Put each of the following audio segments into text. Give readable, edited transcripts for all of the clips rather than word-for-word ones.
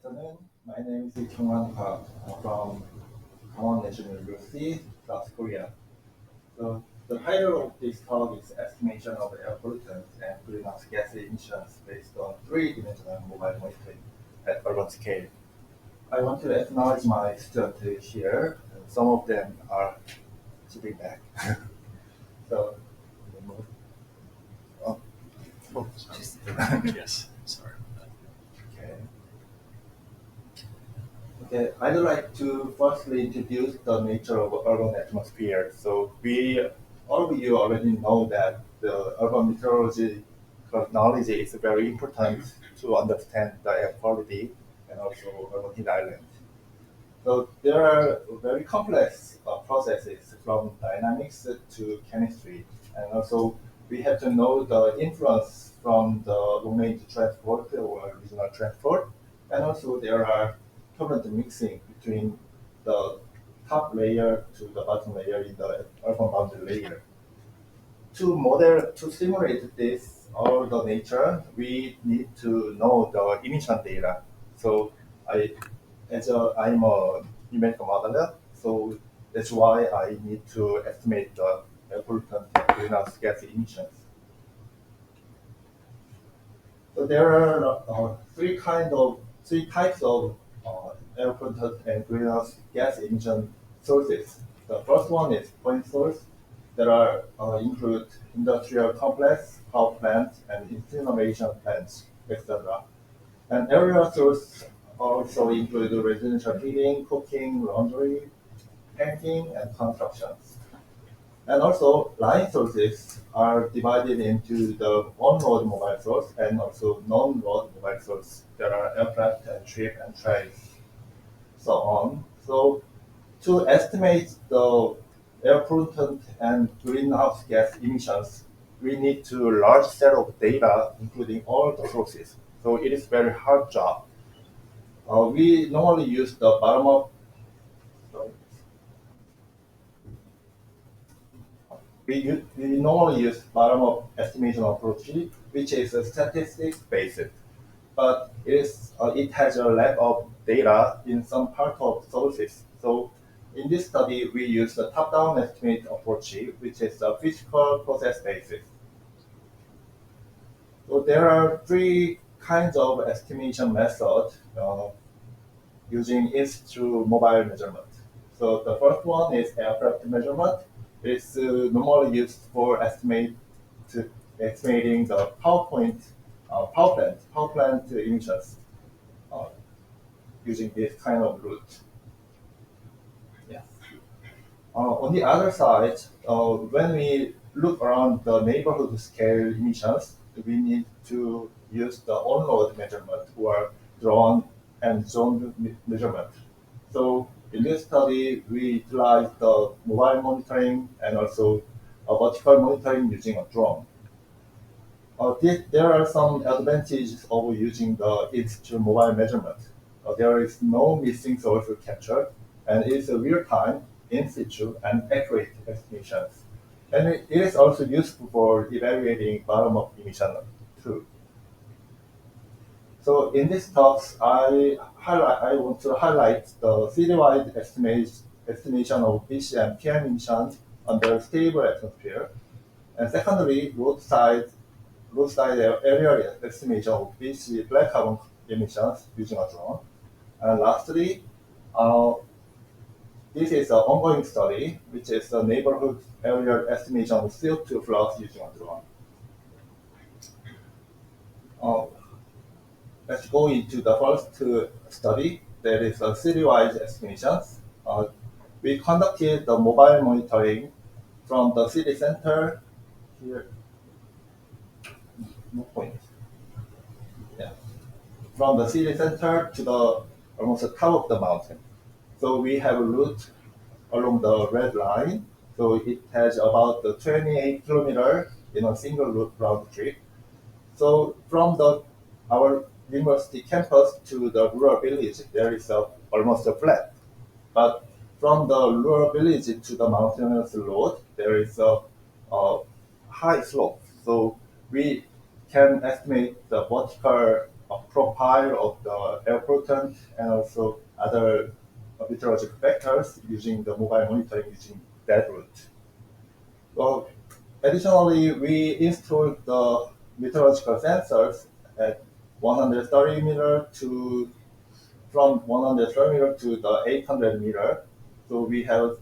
afternoon. My name is Kyung-Hwan from Kangwon National University, South Korea. So the title of this talk is Estimation of Air Pollutants and Greenhouse Gas Emissions based on three-dimensional mobile monitoring at urban scale. I want to acknowledge my students here. Some of them are sitting back. So, oh, Oh, yes, sorry about okay. Okay, I'd like to firstly introduce the nature of urban atmosphere. So all of you already know that the urban meteorology knowledge is very important to understand the air quality and also urban heat island. So there are very complex processes from dynamics to chemistry, and also we have to know the influence from the long-range transport or regional transport, and also there are current mixing between the top layer to the bottom layer in the urban boundary layer. To simulate this all the nature, we need to know the emission data. So I I'm a numerical modeler, so that's why I need to estimate the air pollutant and greenhouse gas emissions. So there are three types of air pollutant and greenhouse gas emission sources. The first one is point source. There are include industrial complex, power plants, and incineration plants, etc. And area source also include residential heating, cooking, laundry, painting, and constructions. And also, line sources are divided into the on-road mobile source and also non-road mobile source. There are aircraft and ship and trains, so on. So to estimate the air pollutant and greenhouse gas emissions, we need to large set of data, including all the sources. So it is very hard job. We normally use the bottom up. Sorry. We normally use bottom-up estimation approach, which is a statistics based, but it has a lack of data in some part of sources. So in this study, we use the top-down estimate approach, which is a physical process basis. So there are three kinds of estimation method using in-situ mobile measurement. So the first one is aircraft measurement. It's normally used for estimating the power plant emissions uh, using this kind of route. Yeah. On the other side, when we look around the neighborhood scale emissions, we need to use the on-road measurement or drone and zone measurement. So in this study, we utilize the mobile monitoring and also vertical monitoring using a drone. There are some advantages of using the in-situ mobile measurement. There is no missing source captured, and it is a real-time, in-situ, and accurate estimations. And it is also useful for evaluating bottom-up emission too. So in this talks, I want to highlight the citywide estimation of PC and PM emissions under stable atmosphere, and secondly, roadside area estimation of PC black carbon emissions using a drone, and lastly, uh, this is an ongoing study, which is the neighborhood area estimation of CO2 flux using a drone. Uh, let's go into the first study. That is a citywide estimations. We conducted the mobile monitoring from the city center here. No point. Yeah, from the city center to the almost the top of the mountain. So we have a route along the red line. So it has about the 28 kilometer in a single route round trip. So from our university campus to the rural village, there is almost a flat. But from the rural village to the mountainous road, there is a high slope. So we can estimate the vertical profile of the air pollutant and also other meteorological factors using the mobile monitoring using that route. Well, additionally, we installed the meteorological sensors at 130 meter to from 130 meter to the 800 meter. So we have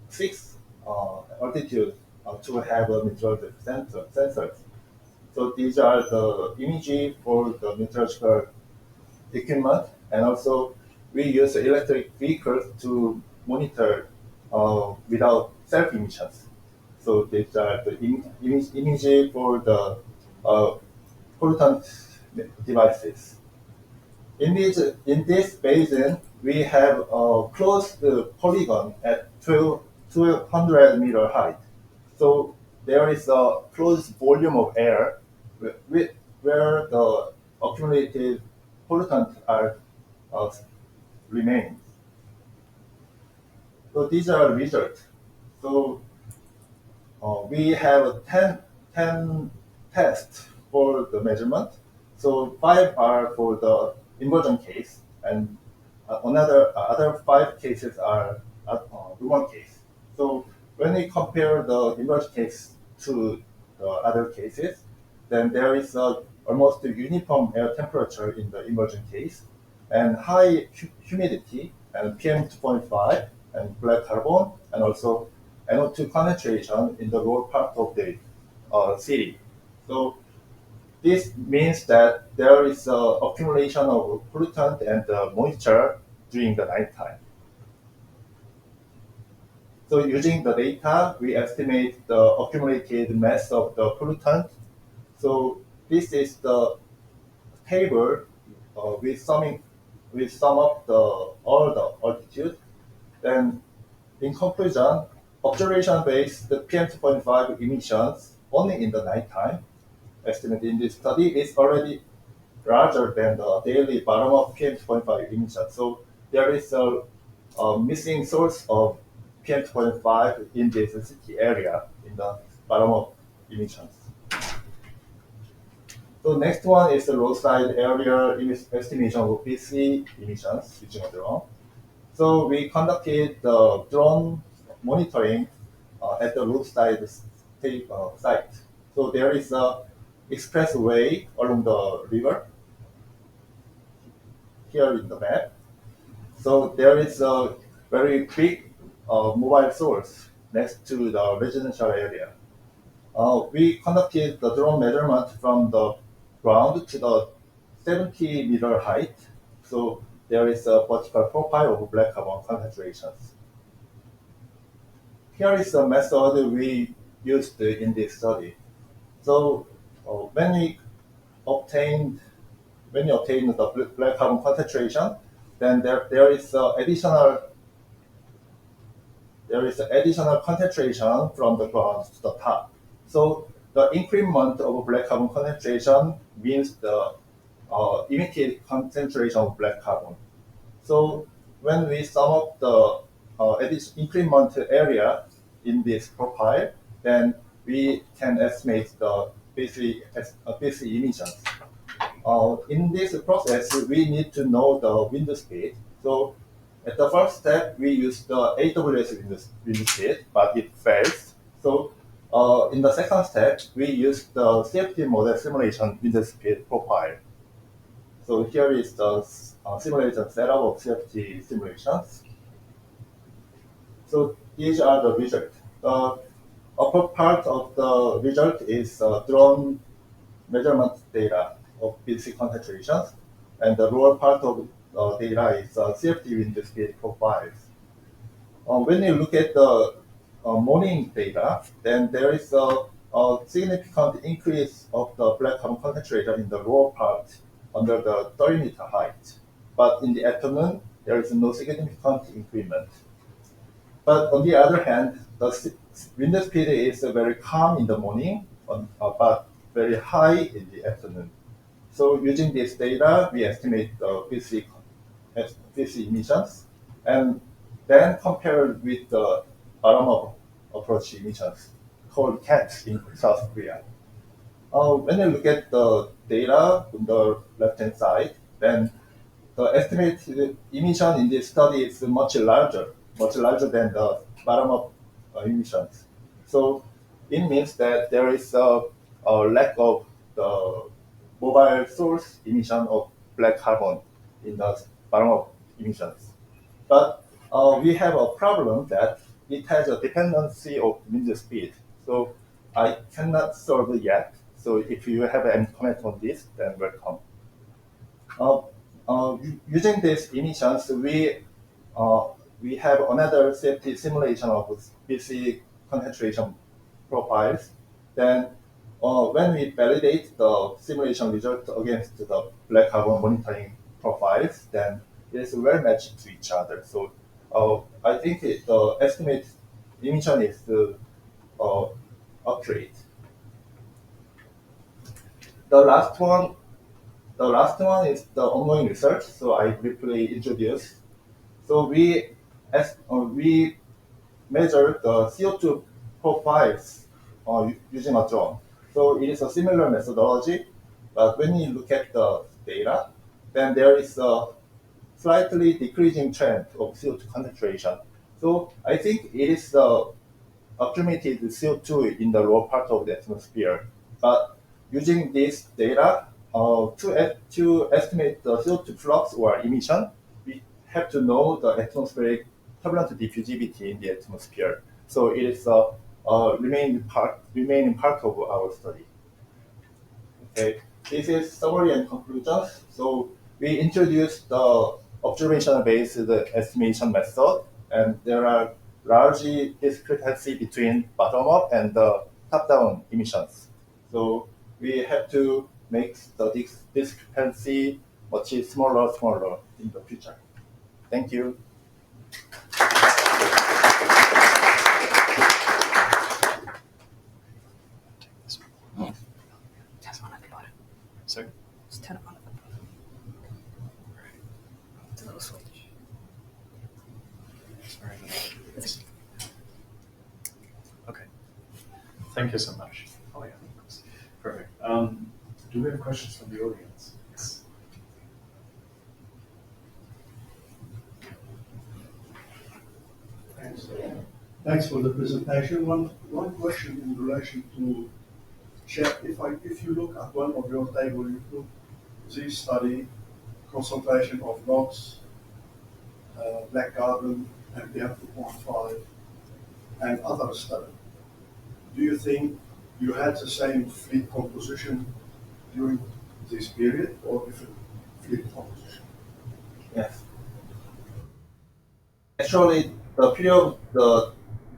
6 altitude to have a meteorological sensors. So these are the images for the meteorological equipment, and also we use electric vehicles to monitor without self emissions. So these are the images for the pollutant devices. In this basin, we have a closed polygon at 200 meter height. So there is a closed volume of air where the accumulated pollutants are remain. So these are results. So we have 10 tests for the measurement. So 5 are for the inversion case, and other 5 cases are normal case. So when we compare the inversion case to the other cases, then there is almost a uniform air temperature in the inversion case, and high humidity and PM2.5 and black carbon, and also NO2 concentration in the lower part of the city. So this means that there is accumulation of pollutant and moisture during the nighttime. So using the data, we estimate the accumulated mass of the pollutant. So this is the table with sum up all the altitude. Then in conclusion, observation-based PM2.5 emissions only in the nighttime estimated in this study is already larger than the daily bottom of PM2.5 emissions. So there is a missing source of PM2.5 in this city area in the bottom of emissions. So next one is the roadside area estimation of PC emissions using a drone. So we conducted the drone monitoring at the roadside site. So there is a expressway along the river here in the map. So there is a very big mobile source next to the residential area. We conducted the drone measurement from the ground to the 70 meter height. So there is a vertical profile of black carbon concentrations. Here is the method we used in this study. So when we obtained the black carbon concentration, then there is additional concentration from the ground to the top. So the increment of black carbon concentration means the emitted concentration of black carbon. So when we sum up the increment area in this profile, then we can estimate the basic emissions. In this process, we need to know the wind speed. So at the first step, we use the AWS wind speed, but it fails. So in the second step, we use the CFD model simulation wind speed profile. So here is the simulation setup of CFD simulations. So these are the results. The upper part of the result is drone measurement data of basic concentrations, and the lower part of data is CFD wind speed profiles. When you look at the morning data, then there is a significant increase of the black carbon concentration in the lower part under the 30 meter height. But in the afternoon, there is no significant increment. But on the other hand, the wind speed is very calm in the morning, but very high in the afternoon. So using this data, we estimate the PC emissions, and then compare with the bottom of approach emissions called CATS in South Korea. when you look at the data on the left-hand side, then the estimated emission in this study is much larger than the bottom-up emissions. So it means that there is a lack of the mobile source emission of black carbon in the bottom-up emissions. But we have a problem that it has a dependency of wind speed. So I cannot solve it yet. So if you have any comment on this, then welcome. Uh, Using these emissions, we have another safety simulation of species concentration profiles. Then, when we validate the simulation result against the black carbon monitoring profiles, then it is well matched to each other. So, I think the estimate emission is accurate. The last one The last one is the ongoing research. So I briefly introduce. So we measure the CO2 profiles using a drone. So it is a similar methodology, but when you look at the data, then there is a slightly decreasing trend of CO2 concentration. So I think it is the accumulated CO2 in the lower part of the atmosphere. But using this data to estimate the CO2 flux or emission, we have to know the atmospheric turbulent diffusivity in the atmosphere. So it is a remaining part of our study. Okay, this is summary and conclusions. So we introduced the observation-based estimation method, and there are large discrepancy between bottom-up and the top-down emissions. So we have to make the discrepancy much smaller in the future. Thank you. Sorry? Just turn it on. It's a little switch. Sorry. Okay. Thank you so much. Oh yeah, perfect. Do we have questions from the audience? Yes. Thanks for the presentation. One question in relation to check. If you look at one of your table, you put this study concentration of NOx, black carbon, and PM2.5, and other study. Do you think you had the same fleet composition during this period, or different fleet composition? Yes. Actually, the period, the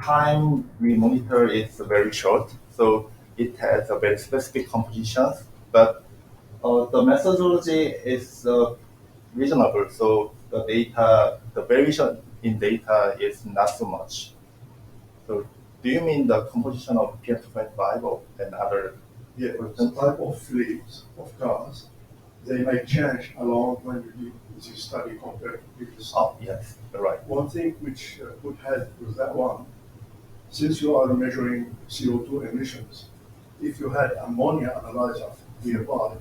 time we monitor is very short, so it has a very specific compositions, but the methodology is reasonable, so the variation in data is not so much. So do you mean the composition of PM2.5 or and other? Yeah, the type of fleets of cars, they may change along when you do this study compared to previous. Oh, yes, you're right. One thing which could help with that one, since you are measuring CO2 emissions, if you had ammonia analyzer nearby,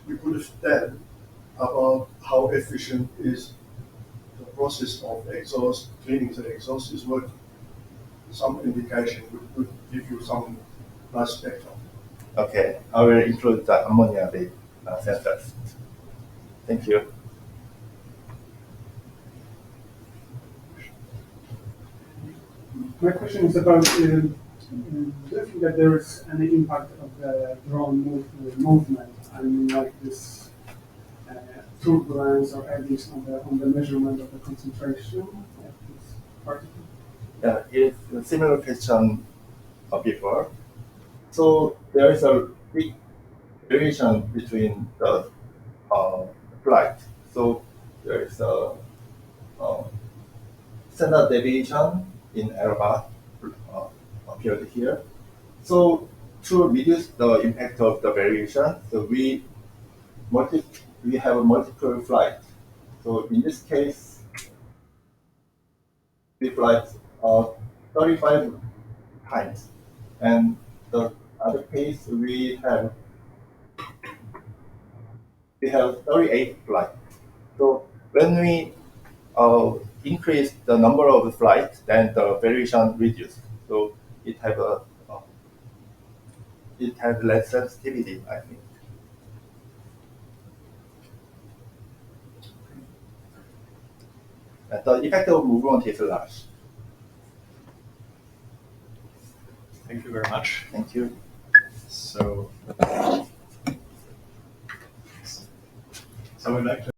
you could tell about how efficient is the process of exhaust, cleaning the exhaust is working. Some indication would give you some nice spectrum. Okay, I will include the ammonia sensors. Thank you. My question is about, do you think that there is any impact of the drone movement? I mean, like this turbulence or eddies on the measurement of the concentration of this particle? Yeah, it's a similar question before. So there is a big variation between the flight. So there is a standard deviation in error appeared here. So to reduce the impact of the variation, so we have a multiple flight. So in this case, we fly 35 times, and the other case we have we have 38 flights. So when we increase the number of flights, then the variation reduces. So it has less sensitivity, I think. And the effect of movement is large. Thank you very much. Thank you. So we'd like to